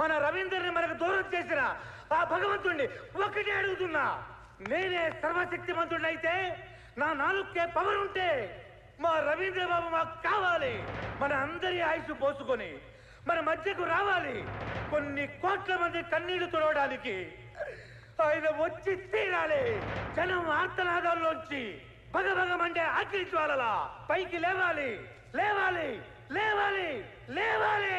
మన రవీంద్రని మనకు దూరం చేసిన ఆ భగవంతుణ్ణి ఒకటే అడుగుతున్నా. నేనే సర్వశక్తిమంతుడిని అయితే నా నాలుగుకే పవర్ ఉంటే మా రవీంద్ర బాబు మాకు కావాలి. మన అందరి ఆయుసు పోసుకొని మన మధ్యకు రావాలి. కొన్ని కోట్ల మంది కన్నీళ్లు తుడవడానికి ఆయన వచ్చి తీరాలి. జనం ఆర్తనాదాల్లోంచి భగభగమంటే అగ్ని జ్వాలలా పైకి లేవాలి, లేవాలి, లేవాలి, లేవాలి.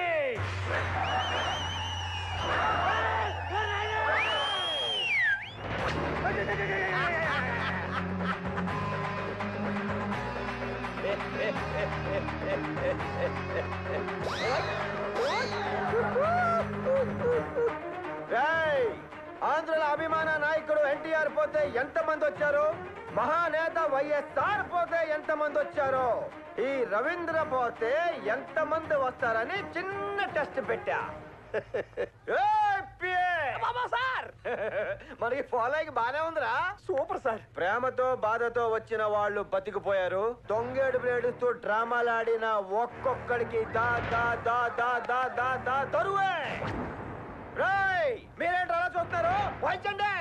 ఆంధ్రుల అభిమాన నాయకుడు ఎన్టీఆర్ పోతే ఎంతమంది వచ్చారు, మహానేత వైఎస్ఆర్ పోతే ఎంతమంది వచ్చారు, ఈ రవీంద్ర పోతే ఎంతమంది వస్తారని చిన్న టెస్ట్ పెట్టా. మనకి ఫాలోయింగ్ బానే ఉందిరా. Super sir. ప్రేమతో బాధతో వచ్చిన వాళ్ళు బతికిపోయారు. దొంగేడు బ్లేడుస్తూ డ్రామాలాడిన ఒక్కొక్కడికి దా దా దా దా దా దా దా తరువే. రేయ్ మీరేంటి అలా చూస్తున్నారు? వాయించండి.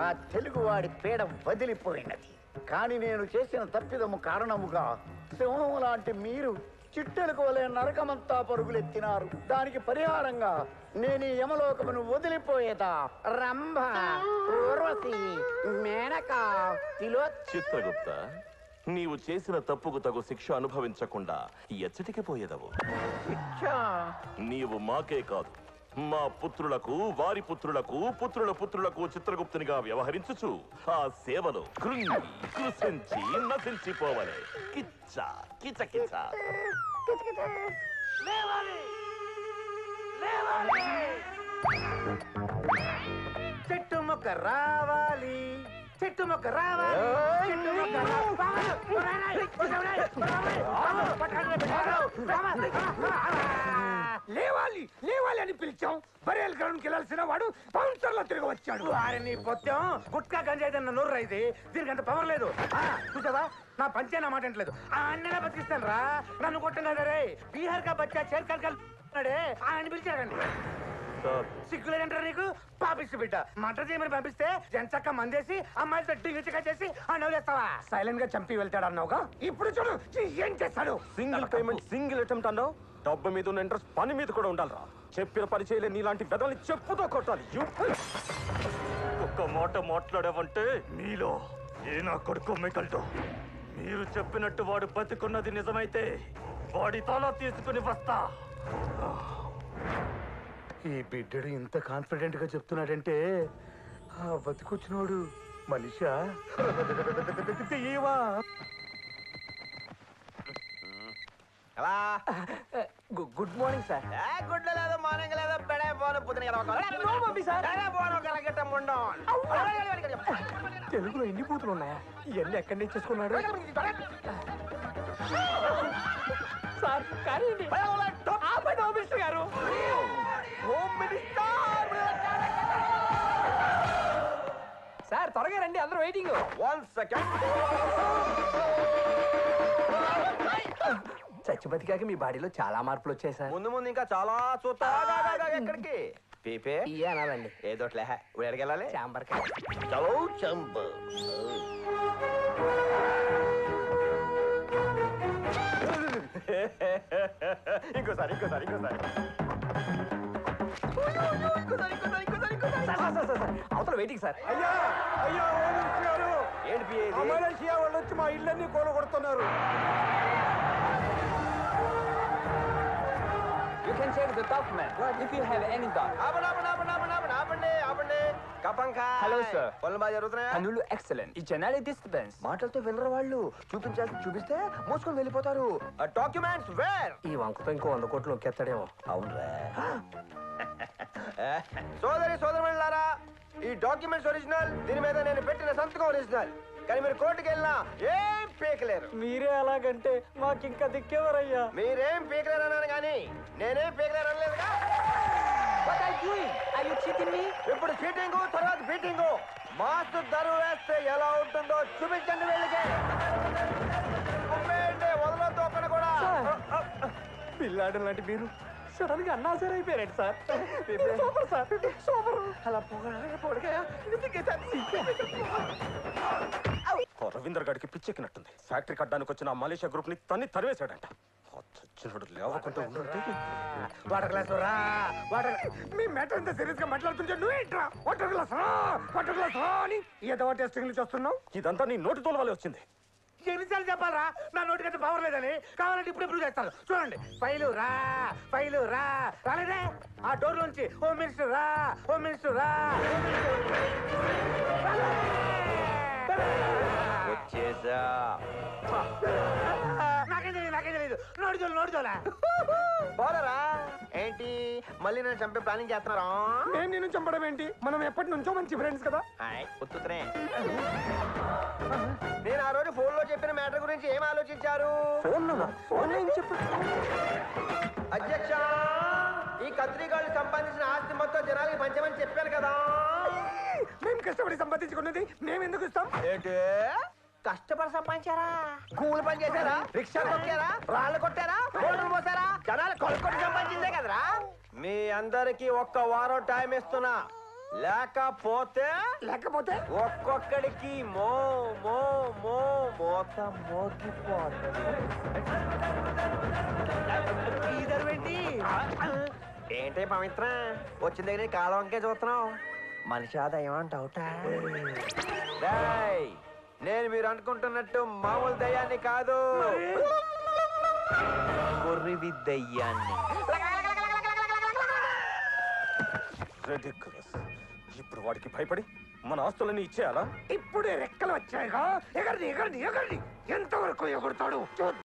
ఆ తెలుగువాడి పీడ వదిలిపోయినది. కానీ నేను చేసిన తప్పిదము కారణముగా సింహం లాంటి మీరు చిట్టెలకు వలె నరకమంతా పరుగులెత్తినారు. దానికి పరిహారంగా నేను ఈ యమలోకమును వదిలిపోయేదా రంభ, ఊర్వశి, మేనక, చిత్రగుప్త, నీవు చేసిన తప్పుకు తగు శిక్ష అనుభవించకుండా ఎచ్చటికి పోయేదవు. నీవు మాకే కాదు, మా పుత్రులకు, వారి పుత్రులకు, పుత్రుల పుత్రులకు చిత్రగుప్తునిగా వ్యవహరించుచు ఆ సేవలో కృంగి కృషించి నశించిపోవలే. కిచ్చ కిచ కిచ. చెట్టు మొక్క రావాలి, చెట్టు మొక్క రావాలి, చెట్టు మొక్క లేవాలి, లేవాలి అని పిలిచాం. బరేల్ గ్రౌండ్ కి వెళ్ళాల్సిన వాడు బౌన్సర్ లో తిరిగి వచ్చాడు. వారిని పొత్తం గుట్కా గంజాయిదన్న నోరు రైతే దీనికి అంత పవర్ లేదు. చూసావా, నా పంచే నా మాట అంటలేదు. ఆ అన్నలా బతికిస్తాను రా. నన్ను కొట్టం కదా రే. బీహార్ కా బచ్చా చేర్కల్ కలిడే ఆయన పిలిచారండి. సిగ్గులేదంటారా నీకు? పాపిస్తు బిడ్డ మంట చేయమని పంపిస్తే జనచక్క మందేసి అమ్మాయిలతో డింగిచిగా చేసి ఆ నవ్వులేస్తావా? సైలెంట్ గా చంపి వెళ్తాడు అన్నావుగా, ఇప్పుడు చూడు ఏం చేస్తాడు. సింగిల్ పేమెంట్, సింగిల్ అటెంప్ట్ అన్నావు. డబ్బు మీద ఉన్న ఇంట్రెస్ట్ పని మీద కూడా ఉండాలిరా. చెప్పిన పని చేయలే నీలాంటి వెదల్ని చెప్పుతో కొట్టాలి. ఒక్క మాట మాట్లాడావంటే మీలో ఏ నా కొడుకు మిగలదు. మీరు చెప్పినట్టు వాడు బతికున్నది నిజమైతే వాడి తల తీసుకుని వస్తా. ఈ బిడ్డడు ఇంత కాన్ఫిడెంట్ గా చెప్తున్నాడంటే ఆ బతికొచ్చినోడు మనిషా? Good morning sir. గుడ్ల లేదు, మార్నింగ్ లేదు, బెడే పోను తెలుగులో ఎన్ని బూతులు ఉన్నాయా? ఇవన్నీ ఎక్కడి నుంచి చేసుకున్నాడు సార్? కానీ గారు సార్ త్వరగా రండి, అందరూ వెయిటింగ్. 1 సెకండ్. చచ్చి బతికాక మీ బాడీలో చాలా మార్పులు వచ్చాయి సార్. ముందు ముందు ఇంకా చాలా చూస్తా. ఎక్కడికి పీపే అనాలండి. ఏదోట్లే. ఇప్పుడు ఎక్కడికి వెళ్ళాలి? చాంబర్. చలో చంబర్. ఇంకోసారి ఇంకోసారి ఇంకోసారి. అవతల వెయిటింగ్ సార్. అయ్యా అయ్యా ఏంటి మలేషియా వాళ్ళు వచ్చి మా ఇళ్ళన్నీ కూలగొడుతున్నారు. You can check the document if you have any doubt. Hello sir, పనులు బాగా జరుగుతున్నాయా? పనులు ఎక్సలెంట్. ఈ జనాలి డిస్టర్బెన్స్. మాటలతో వెళ్ళరు వాళ్ళు. చూపించాల్సి చూపిస్తే మోసుకొని వెళ్ళిపోతారు. Documents where? ఈ వంకతో ఇంకో 100 కోట్లు ఒక్కేస్తాడేమో. అవునరా? సోదరి సోదరులారా, ఈ డాక్యుమెంట్స్ ఒరిజినల్. దీని మీద నేను పెట్టిన సంతకం ఒరిజినల్. కానీ మీరు కోర్టుకి వెళ్ళినా ఏం పీకలేరు. మీరే అలాగంటే మాకింకా దిక్కేవరయ్యా. మీరేం పీకలేరు అన్నాను కానీ నేనేం పీకలేరు అనలేదుగా. What are you doing? Are you cheating me? ఇప్పుడు చీటింగ్ తర్వాత బీటింగ్ మాస్ దరువు వేస్తే ఎలా ఉంటుందో చూపించండి వీళ్ళకి ఉమ్మేయండి, వదలొద్దు ఒక్కడు కూడా. పిల్లాడు లాంటి మీరు సడన్ గా అన్నాసరి అయిపోయారండి సార్. Super sir, super. అలా పొగడగా రవీందర్ గారికి పిచ్చెక్కినట్టుంది. ఫ్యాక్టరీ కట్టడానికి వచ్చిన ఆ మలేషియా గ్రూప్ ని తన్ని తరివేశాడంట. చచ్చినోడు లేవకుండా ఉండుంటే వాటర్ గ్లాస్ రా, వాటర్. మీ మ్యాటర్ అంతా సీరియస్ గా మాట్లాడుతుంటే నువ్వేంట్రా వాటర్ గ్లాస్ రా, వాటర్ గ్లాస్ రా అని ఏదో టెస్టింగ్ నుంచి వస్తున్నావు. ఇదంతా నీ నోటి తోలవాలే వచ్చింది. ఎన్నిసార్లు చెప్పాలరా నా నోటికైతే పవర్ లేదని? కావాలంటే ఇప్పుడు ప్రూవ్ చేస్తాను చూడండి. ఫైలు రా, ఫైలు రా. రాలేదే? ఆ డోర్ నుంచి హోమ్ మినిస్టర్ రా, హోమ్ మినిస్టర్ రా. వచ్చేసా. నాకేం తెలియదు. నోడుచోలా. పోలరా ఏంటి మళ్ళీ నేను చంపే ప్లానింగ్ చేస్తున్నారా? నేను నిన్ను చంపడం ఏంటి? మనం ఎప్పటి నుంచో మంచి ఫ్రెండ్స్ కదా. ఉత్తుతనే. నేను ఆ రోజు ఫోన్ లో చెప్పిన మ్యాటర్ గురించి ఏం ఆలోచించారు? ఫోన్ ఏం చెప్పు. అధ్యక్ష, ఈ కత్రిగాళ్ళు సంపాదించిన ఆస్తి మొత్తం జనాలకి పంచమని చెప్పాను కదా. మేము కష్టపడి సంపాదించుకున్నది మేము ఎందుకు ఇస్తాం? ఏంటి కష్టపడి సంపాదించారా? కూలి పని చేశారా? రిక్షా కొట్టారా? రాళ్ళు కొట్టారా? గోడలు పోసారా? జనాలు కొనుక్కొని సంపాదించిందే కదరా. మీ అందరికి ఒక్క వారం టైం ఇస్తున్నా, లేకపోతే ఒక్కొక్కడికి మో మో మో మోత మోగిపోతుంది. ఏంటి పవిత్ర వచ్చిన దగ్గర కాలం వంకే చూస్తున్నావు? మనిషి ఆదాయం డౌటా? నేను మీరు అనుకుంటున్నట్టు మామూలు దయ్యాన్ని కాదు, కొర్రివి దయ్యాన్ని. ఇప్పుడు వాడికి భయపడి మన ఆస్తులన్నీ ఇచ్చేయాలా? ఇప్పుడే రెక్కలు వచ్చాయిగా. ఎగరని ఎంతవరకు ఎగురుతాడు చూద్దాం.